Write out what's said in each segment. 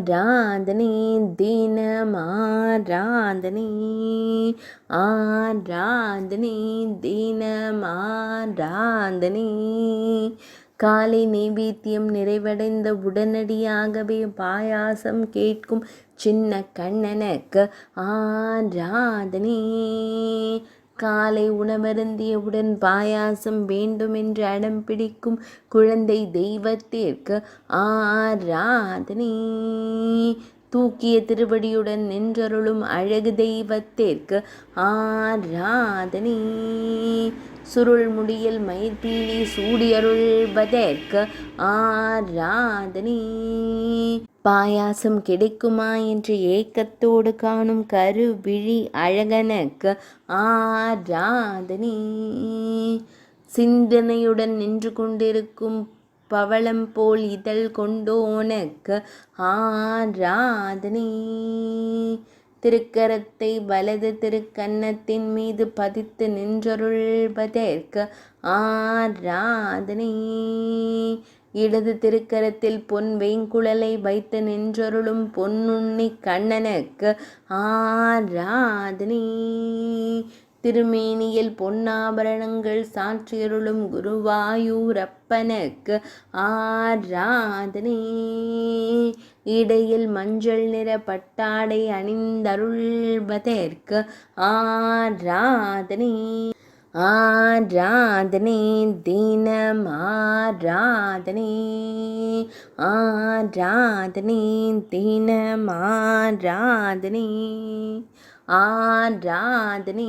ஆராதனை தினமாராதனை ஆராதனை தினமாராதனை. காலை நைவேத்தியம் நிறைவடைந்த உடனடியாகவே பாயாசம் கேட்கும் சின்ன கண்ணனுக்கு ஆராதனை. காலை உணவருந்தியவுடன் பாயாசம் வேண்டுமென்று அடம் பிடிக்கும் குழந்தை தெய்வத்திற்கு ஆராதனை. தூக்கிய திருவடியுடன் நின்றருளும் அழகு தெய்வத்திற்கு ஆராதனை. சுருள் முடியில் மயிர்பீலி சூடியருள்வதற்கு ஆராதனை. பாயாசம் கிடைக்குமா என்று ஏக்கத்தோடு காணும் கருவிழி அழகனுக்கு ஆராதனை. சிந்தனையுடன் நின்று கொண்டிருக்கும் பவளம் போல் இதழ் கொண்டோனுக்கு ஆராதனை. திருக்கரத்தை வலது திருக்கன்னத்தின் மீது பதித்து நின்றருள்வதற்கு ஆராதனை. இடது திருக்கரத்தில் பொன் வேங்குழலை வைத்து நின்றருளும் பொன்னுண்ணி கண்ணனுக்கு ஆராதனை. திருமேனியில் பொன்னாபரணங்கள் சாற்றியருளும் குருவாயூரப்பனுக்கு ஆராதனை. இடையில் மஞ்சள் நிற பட்டாடை அணிந்தருள்வதற்கு ஆராதனை. ஆராதனை தினம் ஆராதனை ஆராதனை தினம் ஆராதனை ஆராதனை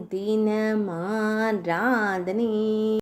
தினம் ஆராதனை.